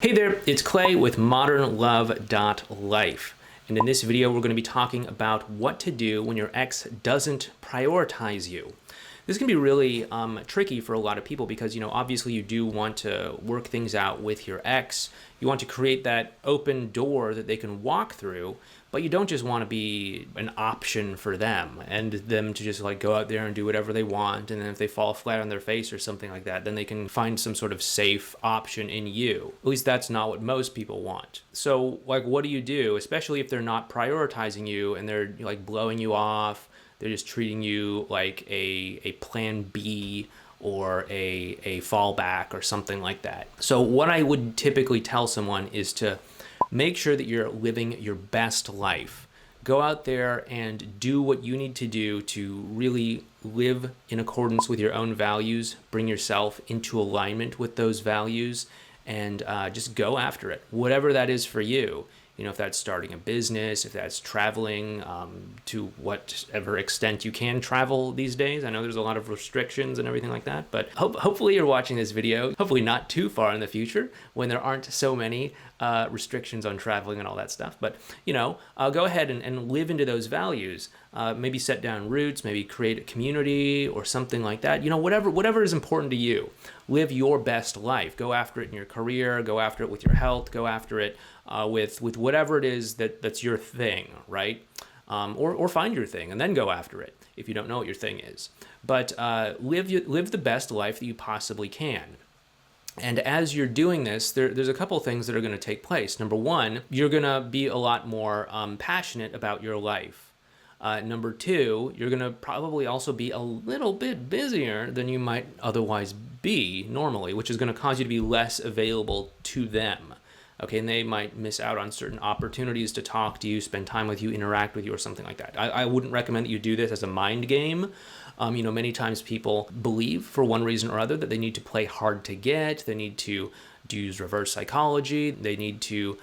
Hey there, it's Clay with modernlove.life. And in this video, we're going to be talking about what to do when your ex doesn't prioritize you. This can be really tricky for a lot of people because, obviously you do want to work things out with your ex. You want to create that open door that they can walk through, but you don't just want to be an option for them and them to just go out there and do whatever they want. And then if they fall flat on their face or something like that, then they can find some sort of safe option in you. At least that's not what most people want. So what do you do, especially if they're not prioritizing you and they're blowing you off? They're just treating you like a plan B or a fallback or something like that. So what I would typically tell someone is to make sure that you're living your best life. Go out there and do what you need to do to really live in accordance with your own values, bring yourself into alignment with those values, and just go after it, whatever that is for you. If that's starting a business, if that's traveling to whatever extent you can travel these days. I know there's a lot of restrictions and everything like that, but hopefully you're watching this video, hopefully not too far in the future when there aren't so many restrictions on traveling and all that stuff. But, go ahead and live into those values. Maybe set down roots, maybe create a community or something like that. Whatever is important to you. Live your best life. Go after it in your career, go after it with your health, go after it with whatever it is that's your thing, right? Or find your thing and then go after it if you don't know what your thing is. But live the best life that you possibly can. And as you're doing this, there's a couple things that are going to take place. Number one, you're going to be a lot more passionate about your life. Number two, you're going to probably also be a little bit busier than you might otherwise be normally, which is going to cause you to be less available to them. Okay, and they might miss out on certain opportunities to talk to you, spend time with you, interact with you, or something like that. I wouldn't recommend that you do this as a mind game. Many times people believe for one reason or other that they need to play hard to get. They need to use reverse psychology. They need to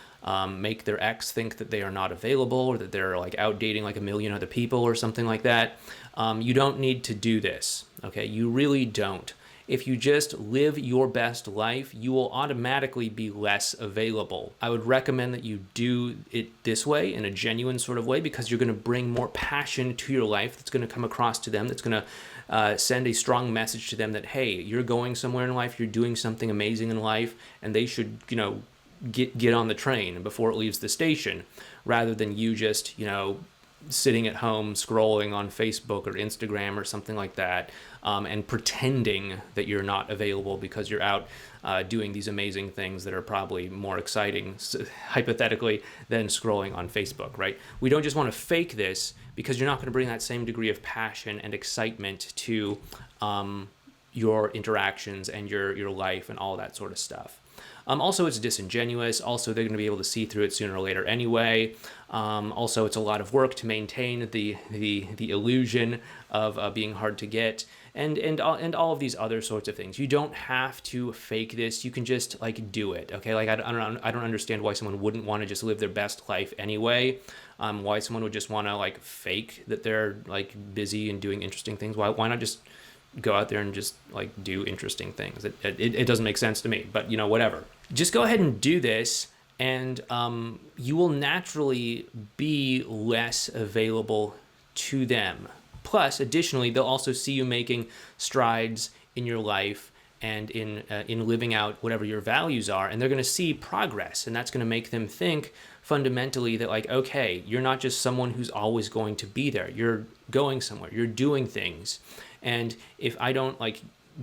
make their ex think that they are not available or that they're out dating a million other people or something like that. You don't need to do this. Okay, you really don't. If you just live your best life, you will automatically be less available. I would recommend that you do it this way, in a genuine sort of way, because you're going to bring more passion to your life that's going to come across to them, that's going to send a strong message to them that, hey, you're going somewhere in life, you're doing something amazing in life, and they should, get on the train before it leaves the station, rather than you just, sitting at home scrolling on Facebook or Instagram or something like that, and pretending that you're not available because you're out doing these amazing things that are probably more exciting, hypothetically, than scrolling on Facebook, right? We don't just want to fake this because you're not going to bring that same degree of passion and excitement to your interactions and your life and all that sort of stuff. Also, it's disingenuous. Also, they're going to be able to see through it sooner or later anyway. Also, it's a lot of work to maintain the illusion of being hard to get, and all of these other sorts of things. You don't have to fake this. You can just do it. Okay, I don't understand why someone wouldn't want to just live their best life anyway. Why someone would just want to fake that they're busy and doing interesting things. Why not just go out there and just do interesting things? It doesn't make sense to me, but whatever. Just go ahead and do this, and you will naturally be less available to them. Plus, additionally, they'll also see you making strides in your life and in living out whatever your values are, and they're going to see progress, and that's going to make them think fundamentally that okay, you're not just someone who's always going to be there. You're going somewhere. You're doing things. And if I don't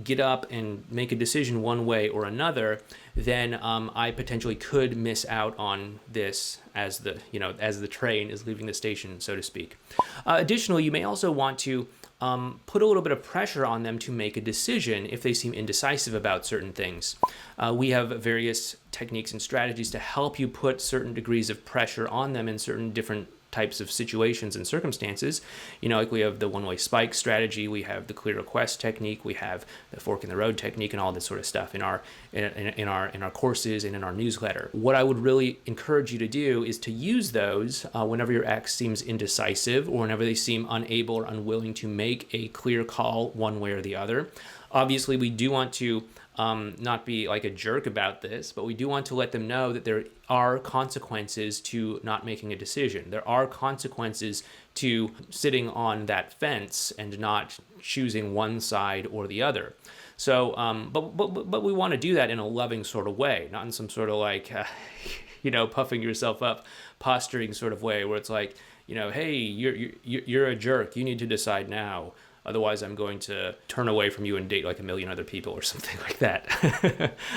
get up and make a decision one way or another, then I potentially could miss out on this as the train is leaving the station, so to speak. Additionally, you may also want to put a little bit of pressure on them to make a decision if they seem indecisive about certain things. We have various techniques and strategies to help you put certain degrees of pressure on them in certain different types of situations and circumstances. We have the one-way spike strategy, we have the clear request technique, we have the fork in the road technique, and all this sort of stuff in our courses and in our newsletter. What I would really encourage you to do is to use those whenever your ex seems indecisive or whenever they seem unable or unwilling to make a clear call one way or the other. Obviously, we do want to not be like a jerk about this, but we do want to let them know that there are consequences to not making a decision. There are consequences to sitting on that fence and not choosing one side or the other. So, but we want to do that in a loving sort of way, not in some sort of like, puffing yourself up, posturing sort of way where it's like, hey, you're a jerk. You need to decide now. Otherwise, I'm going to turn away from you and date like a million other people or something like that.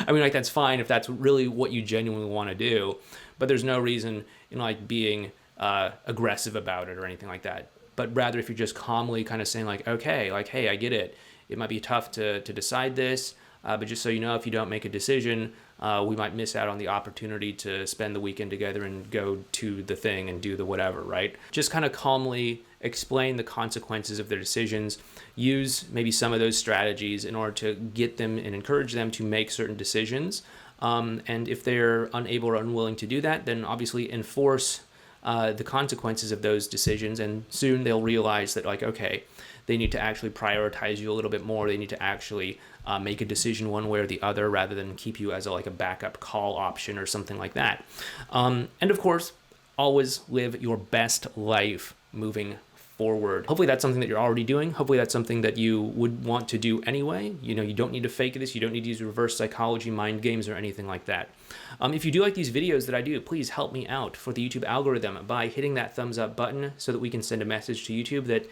I mean, like, that's fine if that's really what you genuinely want to do, but there's no reason in like being aggressive about it or anything like that. But rather, if you're just calmly kind of saying like, okay, like, hey, I get it. It might be tough to decide this, but just so you know, if you don't make a decision, we might miss out on the opportunity to spend the weekend together and go to the thing and do the whatever, right? Just kind of calmly explain the consequences of their decisions, use maybe some of those strategies in order to get them and encourage them to make certain decisions. And if they're unable or unwilling to do that, then obviously enforce the consequences of those decisions, and soon they'll realize that, like, okay, they need to actually prioritize you a little bit more. They need to actually make a decision one way or the other rather than keep you as a backup call option or something like that. And of course, always live your best life moving forward. Hopefully that's something that you're already doing. Hopefully that's something that you would want to do anyway. You don't need to fake this. You don't need to use reverse psychology, mind games, or anything like that. If you do like these videos that I do, please help me out for the YouTube algorithm by hitting that thumbs up button so that we can send a message to YouTube that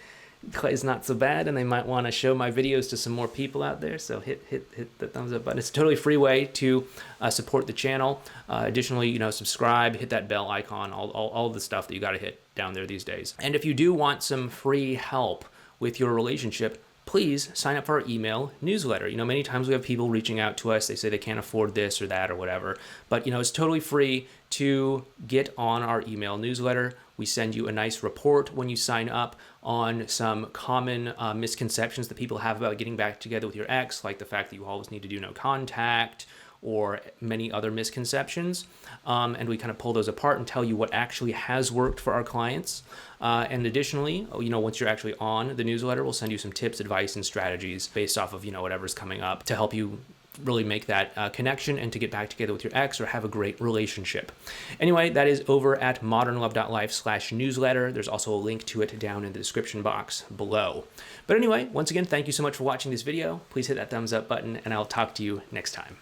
Clay's not so bad and they might want to show my videos to some more people out there. So hit the thumbs up button. It's a totally free way to support the channel. Additionally, subscribe, hit that bell icon, all the stuff that you got to hit down there these days. And if you do want some free help with your relationship, please sign up for our email newsletter. Many times we have people reaching out to us. They say they can't afford this or that or whatever. But, it's totally free to get on our email newsletter. We send you a nice report when you sign up on some common misconceptions that people have about getting back together with your ex, like the fact that you always need to do no contact, or many other misconceptions. And we kind of pull those apart and tell you what actually has worked for our clients. And additionally, once you're actually on the newsletter, we'll send you some tips, advice, and strategies based off of, whatever's coming up to help you really make that connection and to get back together with your ex or have a great relationship. Anyway, that is over at modernlove.life/newsletter. There's also a link to it down in the description box below. But anyway, once again, thank you so much for watching this video. Please hit that thumbs up button and I'll talk to you next time.